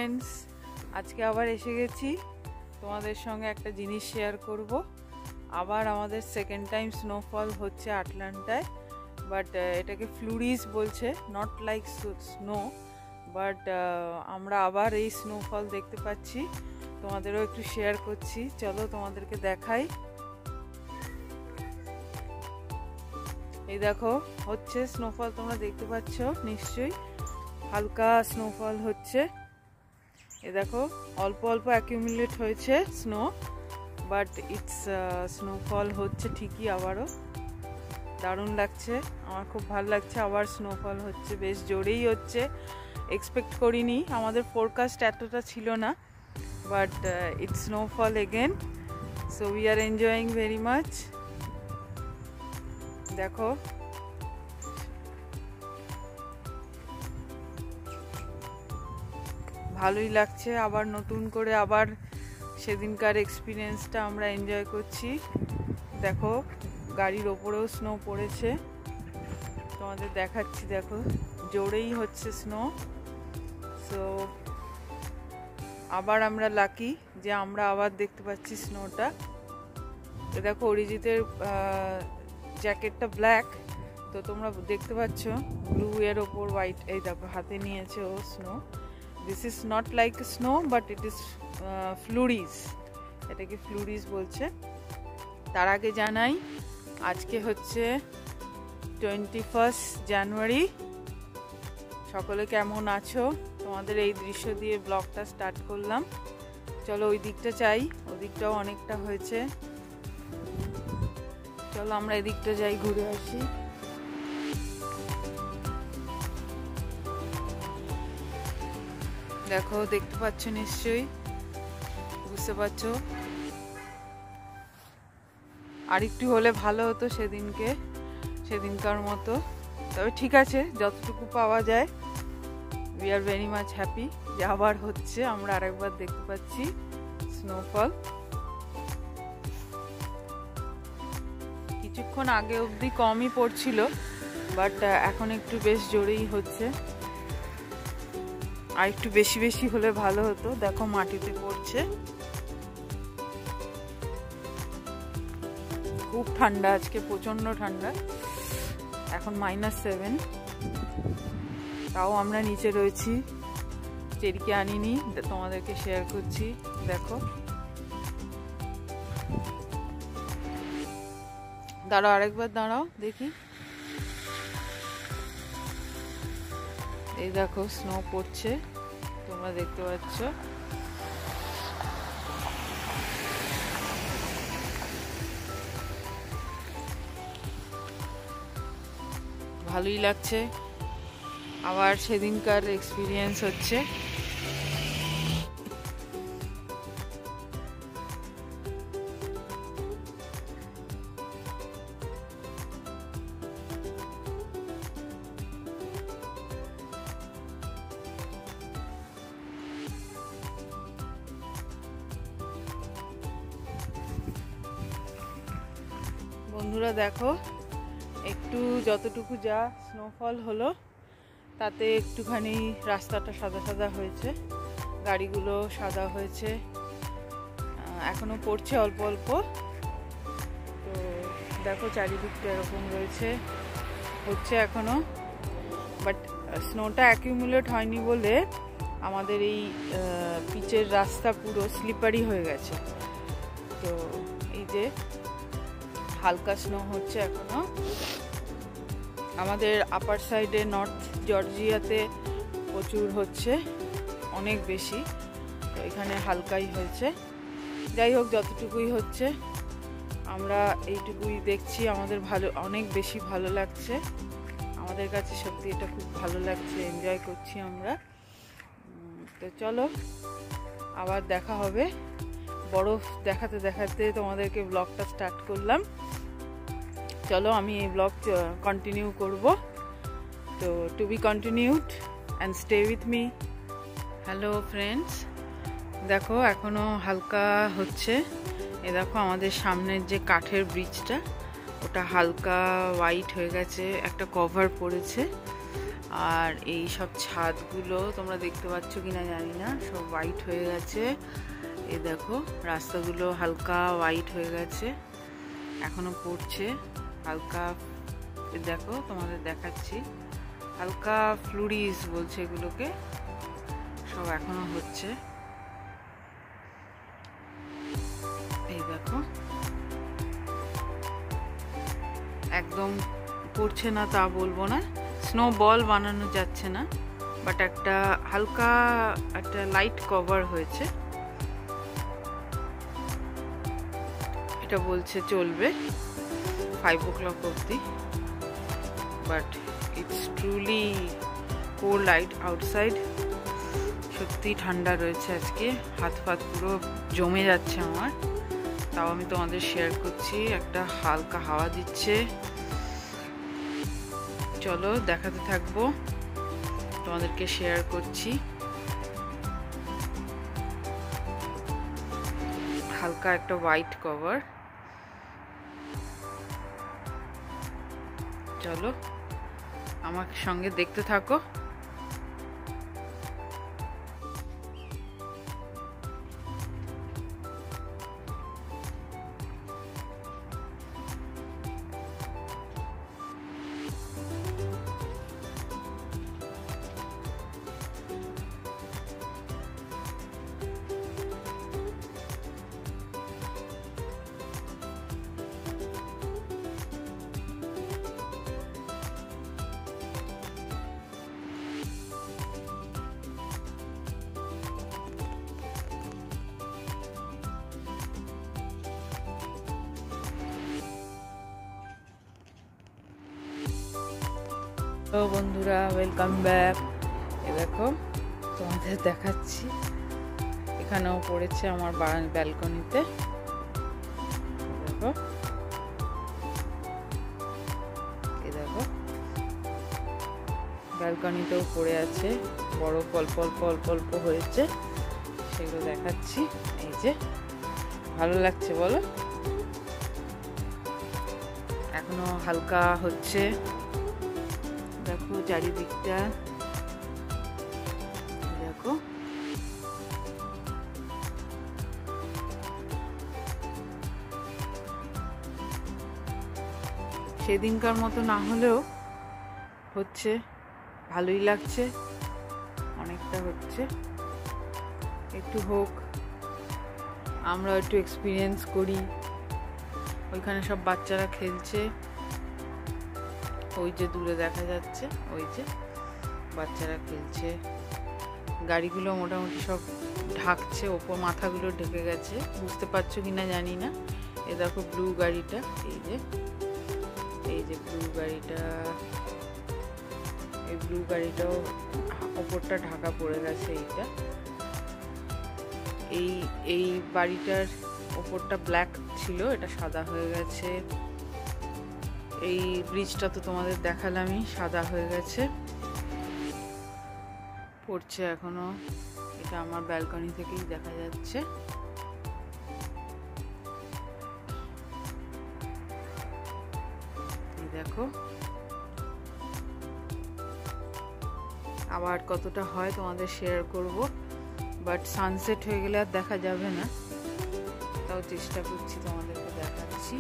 Friends, আজকে আবার এসে গেছি তোমাদের সঙ্গে একটা জিনিস শেয়ার করব। আবার আমাদের সেকেন্ড টাইম স্নোফল হচ্ছে আটলান্টায়, বাট এটাকে ফ্লুরিজ বলছে, নট লাইক স্নো, বাট আমরা আবার এই স্নোফল দেখতে পাচ্ছি। তোমাদেরও একটু শেয়ার করছি, চলো তোমাদেরকে দেখাই। এই দেখো হচ্ছে স্নোফল, তোমরা দেখতে পাচ্ছ নিশ্চয়ই, হালকা স্নোফল হচ্ছে। এ দেখো অল্প অল্প অ্যাকিউমুলেট হয়েছে স্নো, বাট ইটস স্নোফল হচ্ছে ঠিকই, আবারও দারুণ লাগছে, আমার খুব ভালো লাগছে। আবার স্নোফল হচ্ছে, বেশ জোরেই হচ্ছে, এক্সপেক্ট করিনি, আমাদের ফোরকাস্ট এতটা ছিল না, but it's snowfall again, so we are enjoying very much. দেখো ভালোই লাগছে, আবার নতুন করে আবার সেদিনকার এক্সপিরিয়েন্সটা আমরা এনজয় করছি। দেখো গাড়ির ওপরেও স্নো পড়েছে, তোমাদের দেখাচ্ছি, দেখো জোরেই হচ্ছে স্নো। সো আবার আমরা লাকি যে আমরা আবার দেখতে পাচ্ছি স্নোটা। দেখো অরিজিতের জ্যাকেটটা ব্ল্যাক, তো তোমরা দেখতে পাচ্ছ ব্লু এর ওপর হোয়াইট, এই দেখো হাতে নিয়েছে ও snow. This is not like snow, but it is flurries, এটাকে ফ্লুরিজ বলছে। তার আগে জানাই আজকে হচ্ছে 21 জানুয়ারি। সকলে কেমন আছো? তোমাদের এই দৃশ্য দিয়ে ব্লগটা স্টার্ট করলাম। চলো ওই দিকটা চাই, ওই দিকটাও অনেকটা হয়েছে, চলো আমরা এদিকটা যাই, ঘুরে আসি। দেখো দেখতে পাচ্ছ নিশ্চয়ই, বুঝতে পারছো। আর একটু হলে ভালো হতো সেদিনকার মতো, তবে ঠিক আছে, যতটুকু পাওয়া যায়। We are very much happy যে আবার হচ্ছে, আমরা আরেকবার দেখতে পাচ্ছি স্নোফল। কিছুক্ষণ আগে অবধি কমই পড়ছিল, বাট এখন একটু বেশ জোরেই হচ্ছে, আর একটু বেশি বেশি হলে ভালো হতো। দেখো মাটিতে পড়ছে, খুব ঠান্ডা আজকে, প্রচন্ড ঠান্ডা, এখন -7। তাও আমরা নিচে রয়েছি, চেরিকে আনিনি, তোমাদেরকে শেয়ার করছি। দেখো দাঁড়াও, আরেকবার দাঁড়াও দেখি। এই দেখো স্নো পড়ছে, তোমরা দেখতে পাচ্ছ। ভালোই লাগছে, আবার সেদিনকার এক্সপিরিয়েন্স হচ্ছে। বন্ধুরা দেখো, একটু যতটুকু যা স্নোফল হলো, তাতে একটুখানি রাস্তাটা সাদা সাদা হয়েছে, গাড়িগুলো সাদা হয়েছে, এখনো পড়ছে অল্প অল্প। তো দেখো চারিদিকটা এরকম রয়েছে, হচ্ছে এখনো, বাট স্নোটা অ্যাকিউমুলেট হয়নি বলে আমাদের এই পিচের রাস্তা পুরো স্লিপারি হয়ে গেছে। তো এই যে হালকা স্নো হচ্ছে এখনো। আমাদের আপার সাইডে নর্থ জর্জিয়াতে প্রচুর হচ্ছে, অনেক বেশি, তো এখানে হালকাই হয়েছে। যাই হোক, যতটুকুই হচ্ছে আমরা এইটুকুই দেখছি, আমাদের ভালো, অনেক বেশি ভালো লাগছে, আমাদের কাছে সত্যি এটা খুব ভালো লাগছে, এনজয় করছি আমরা। তো চলো আবার দেখা হবে, বরফ দেখাতে দেখাতে তোমাদেরকে ব্লগটা স্টার্ট করলাম। চলো আমি এই ব্লগ কন্টিনিউ করব, তো to be continued and stay with me. Hello friends, দেখো এখনো হালকা হচ্ছে। এ দেখো আমাদের সামনের যে কাঠের ব্রিজটা, ওটা হালকা হোয়াইট হয়ে গেছে, একটা কভার পড়েছে, আর এই সব ছাদগুলো তোমরা দেখতে পাচ্ছ কিনা জানি না, সব হোয়াইট হয়ে গেছে। এই দেখো রাস্তাগুলো হালকা হোয়াইট হয়ে গেছে, এখনো পড়ছে হালকা। দেখো তোমাদের দেখাচ্ছি, হালকা ফ্লুরিজ বলছে এগুলোকে, সব এখনো হচ্ছে। এই দেখো একদম পড়ছে না তা বলবো না, স্নো বল বানানো যাচ্ছে না, বাট একটা হালকা একটা লাইট কভার হয়েছে। এটা বলছে চলবে 5 o'clock অবধি, but it's truly cold outside. সত্যি ঠান্ডা রয়েছে আজকে, হাত ফাত পুরো জমে যাচ্ছে আমার, তাও আমি তোমাদের শেয়ার করছি। একটা হালকা হাওয়া দিচ্ছে, চলো দেখাতে থাকবো, তোমাদেরকে শেয়ার করছি। হালকা একটা হোয়াইট কভার, চলো আমার সঙ্গে দেখতে থাকো। তো বন্ধুরা ওয়েলকাম ব্যাক। এ দেখো তোমাদের দেখাচ্ছি, এখানেও পড়েছে আমার ব্যালকনিতে। দেখো এই দেখো ব্যালকনিতেও পড়ে আছে, বরফ অল্প অল্প অল্প অল্প হয়েছে, সেগুলো দেখাচ্ছি। এই যে ভালো লাগছে বলো, এখনো হালকা হচ্ছে। দেখো চারিদিকটা, দেখো সেদিনকার মতো না হলেও হচ্ছে, ভালোই লাগছে, অনেকটা হচ্ছে। একটু হোক, আমরা একটু এক্সপিরিয়েন্স করি। ওইখানে সব বাচ্চারা খেলছে, ওই যে দূরে দেখা যাচ্ছে, ওই যে বাচ্চারা খেলছে। গাড়িগুলো মোটামুটি সব ঢাকছে, ওপর মাথাগুলো ঢেকে গেছে, বুঝতে পারছো কিনা জানি না। এ দেখো ব্লু গাড়িটা, এই যে ব্লু গাড়িটা, এই ব্লু গাড়িটাও ওপরটা ঢাকা পড়ে গেছে। এইটা এই বাড়িটার ওপরটা ব্ল্যাক ছিল, এটা সাদা হয়ে গেছে। এই ব্রিজটা তো তোমাদের দেখালামই, সাদা হয়ে গেছে, পড়ছে এখনো। এটা আমার ব্যালকনি থেকেই দেখা যাচ্ছে। এই দেখো আবার কতটা হয় তোমাদের শেয়ার করব, বাট সানসেট হয়ে গেলে আর দেখা যাবে না, তাও চেষ্টা করছি তোমাদেরকে দেখাচ্ছি।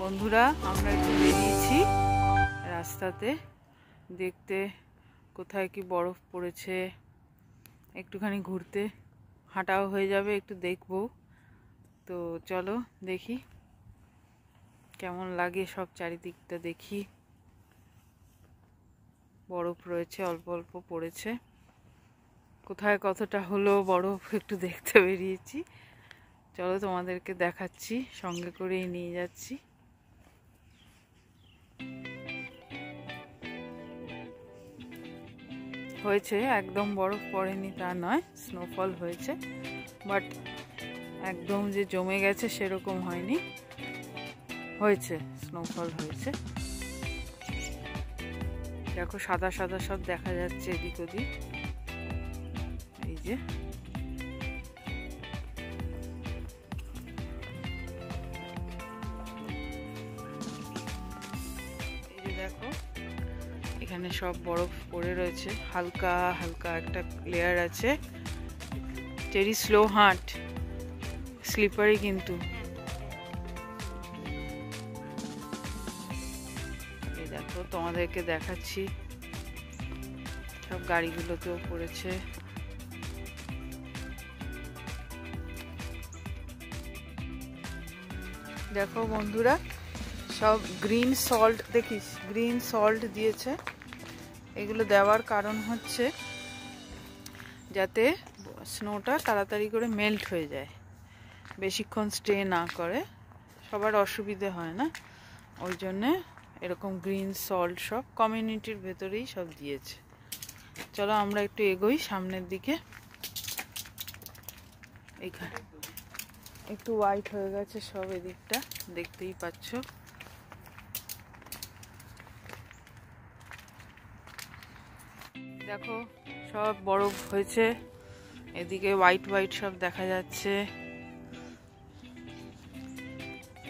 বন্ধুরা আমরা একটু বেরিয়েছি রাস্তাতে দেখতে কোথায় কি বরফ পড়েছে, একটুখানি ঘুরতে, হাঁটাও হয়ে যাবে, একটু দেখবো। তো চলো দেখি কেমন লাগে, সব চারিদিকটা দেখি। বরফ রয়েছে, অল্প অল্প পড়েছে, কোথায় কতটা হলো বরফ একটু দেখতে বেরিয়েছি। চলো তোমাদেরকে দেখাচ্ছি, সঙ্গে করেই নিয়ে যাচ্ছি। হয়েছে, একদম বরফ পড়েনি তা নয়, স্নোফল হয়েছে, বাট একদম যে জমে গেছে সেরকম হয়নি, হয়েছে, স্নোফল হয়েছে। দেখো সাদা সাদা সব দেখা যাচ্ছে এদিক ওদিক। এই যে দেখো এখানে সব বরফ পড়ে রয়েছে, হালকা হালকা একটা লেয়ার আছে। টেরি স্লো হাঁট, স্লিপারি কিন্তু। এই দেখো তোমাদেরকে দেখাচ্ছি, সব গাড়িগুলোতেও পড়েছে। দেখো বন্ধুরা, সব গ্রিন সল্ট, দেখিস গ্রিন সল্ট দিয়েছে। এগুলো দেওয়ার কারণ হচ্ছে যাতে স্নোটা তাড়াতাড়ি করে মেল্ট হয়ে যায়, বেশিক্ষণ স্টে না করে, সবার অসুবিধে হয় না, ওই জন্যে এরকম গ্রিন সল্ট সব কমিউনিটির ভেতরেই সব দিয়েছে। চলো আমরা একটু এগোই সামনের দিকে। এইখানে একটু হোয়াইট হয়ে গেছে সব, এদিকটা দেখতেই পাচ্ছ। দেখো সব বরফ হয়েছে, এদিকে হোয়াইট হোয়াইট সব দেখা যাচ্ছে।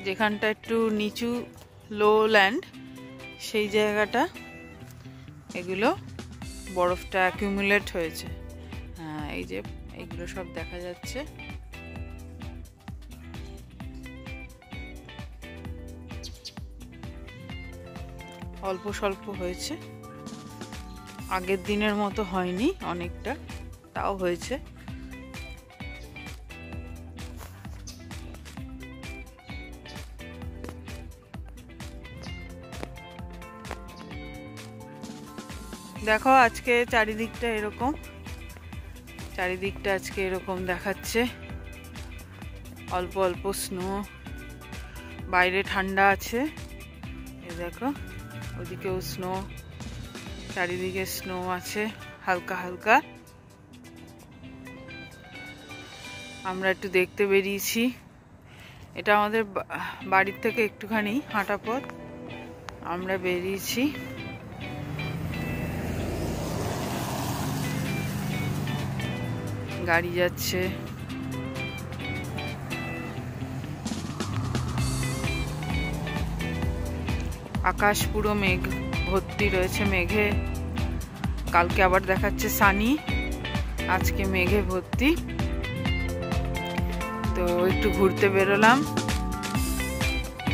যেখানটা একটু নিচু লো ল্যান্ড, সেই জায়গাটা এগুলো বরফটা অ্যাকিউমুলেট হয়েছে। হ্যাঁ, এই যে এইগুলো সব দেখা যাচ্ছে। অল্প স্বল্প হয়েছে, আগের দিনের মতো হয়নি অনেকটা, তাও হয়েছে। দেখো আজকে চারিদিকটা এরকম, চারিদিকটা আজকে এরকম দেখাচ্ছে, অল্প অল্প স্নো, বাইরে ঠান্ডা আছে। এই দেখো ওদিকেও স্নো, চারিদিকে স্নো আছে হালকা হালকা। আমরা একটু দেখতে বেরিয়েছি, এটা আমাদের বাড়ির থেকে একটুখানি হাঁটা পথ, আমরা বেরিয়েছি। গাড়ি যাচ্ছে, আকাশ পুরো মেঘ ভর্তি রয়েছে মেঘে। কালকে আবার দেখাচ্ছে সানি, আজকে মেঘে ভর্তি। তো একটু ঘুরতে বেরোলাম,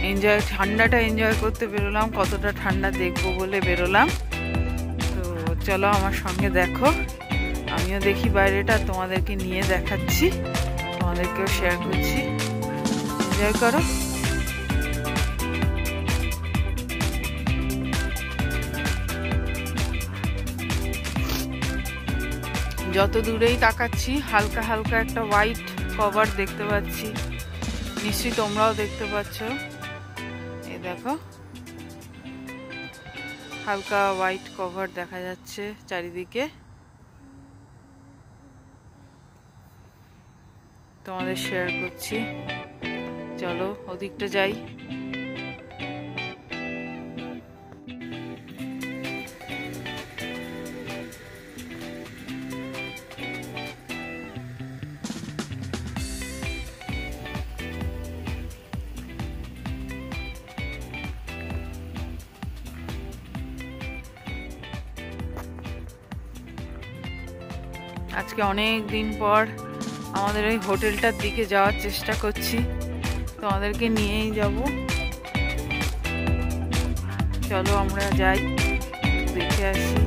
এনজয়, ঠান্ডাটা এনজয় করতে বেরোলাম, কতটা ঠান্ডা দেখবো বলে বেরোলাম। তো চলো আমার সঙ্গে দেখো, আমিও দেখি বাইরেটা, তোমাদেরকে নিয়ে দেখাচ্ছি, তোমাদেরকেও শেয়ার করছি, এনজয় করো। যত দূরেই তাকাচ্ছি হালকা হালকা একটা হোয়াইট কভার দেখতে পাচ্ছি, নিশ্চয়ই তোমরাও দেখতে পাচ্ছ। এই দেখো হালকা হোয়াইট কভার দেখা যাচ্ছে চারিদিকে, তোমাদের শেয়ার করছি। চলো ওদিকটা যাই। আজকে অনেক দিন পর আমাদের ওই হোটেলটার দিকে যাওয়ার চেষ্টা করছি, তোমাদেরকে নিয়েই যাব। চলো আমরা যাই, দেখে আসি।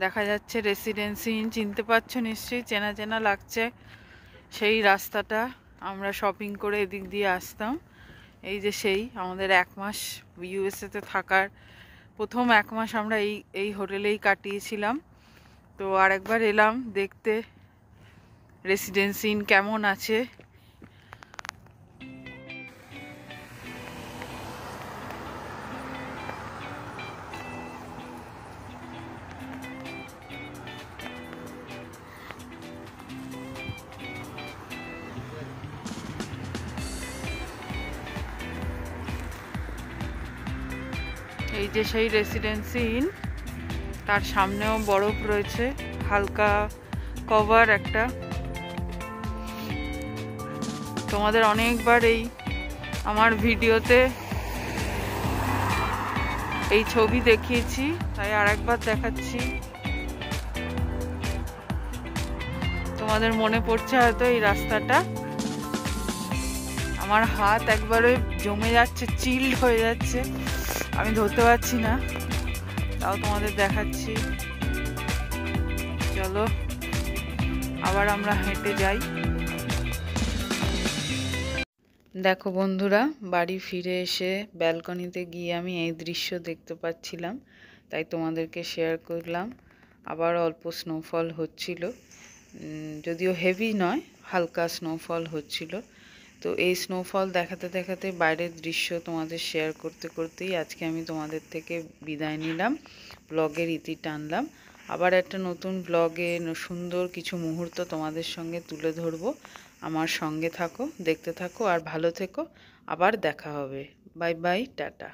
দেখা যাচ্ছে রেসিডেন্সি ইন, চিনতে পারছো নিশ্চয়ই, চেনা চেনা লাগছে। সেই রাস্তাটা আমরা শপিং করে এদিক দিয়ে আসতাম। এই যে সেই আমাদের 1 মাস ইউএসএতে থাকার প্রথম 1 মাস আমরা এই হোটেলেই কাটিয়েছিলাম। তো আরেকবার এলাম দেখতে রেসিডেন্সি ইন কেমন আছে। এই যে সেই রেসিডেন্সি ইন, তার সামনেও বরফ রয়েছে, হালকা কভার একটা। তোমাদের অনেকবার আমার ভিডিওতে এই ছবি দেখিয়েছি, তাই আরেকবার দেখাচ্ছি। তোমাদের মনে পড়ছে হয়তো এই রাস্তাটা। আমার হাত একবারে জমে যাচ্ছে, চিল্ড হয়ে যাচ্ছে, আমি ধরতে পারছি না, তাও তোমাদের দেখাচ্ছি। চলো আবার আমরা হেঁটে যাই। দেখো বন্ধুরা, বাড়ি ফিরে এসে ব্যালকনিতে গিয়ে আমি এই দৃশ্য দেখতে পাচ্ছিলাম, তাই তোমাদেরকে শেয়ার করলাম। আবার অল্প স্নোফল হচ্ছিল, যদিও হেভি নয়, হালকা স্নোফল হচ্ছিল। তো এই স্নোফল দেখাতে দেখাতে বাইরের দৃশ্য তোমাদের শেয়ার করতে করতেই আজকে আমি তোমাদের থেকে বিদায় নিলাম, ব্লগের ইতি টানলাম। আবার একটা নতুন ব্লগে সুন্দর কিছু মুহূর্ত তোমাদের সঙ্গে তুলে ধরবো। আমার সঙ্গে থাকো, দেখতে থাকো আর ভালো থেকো। আবার দেখা হবে। Bye bye, tata.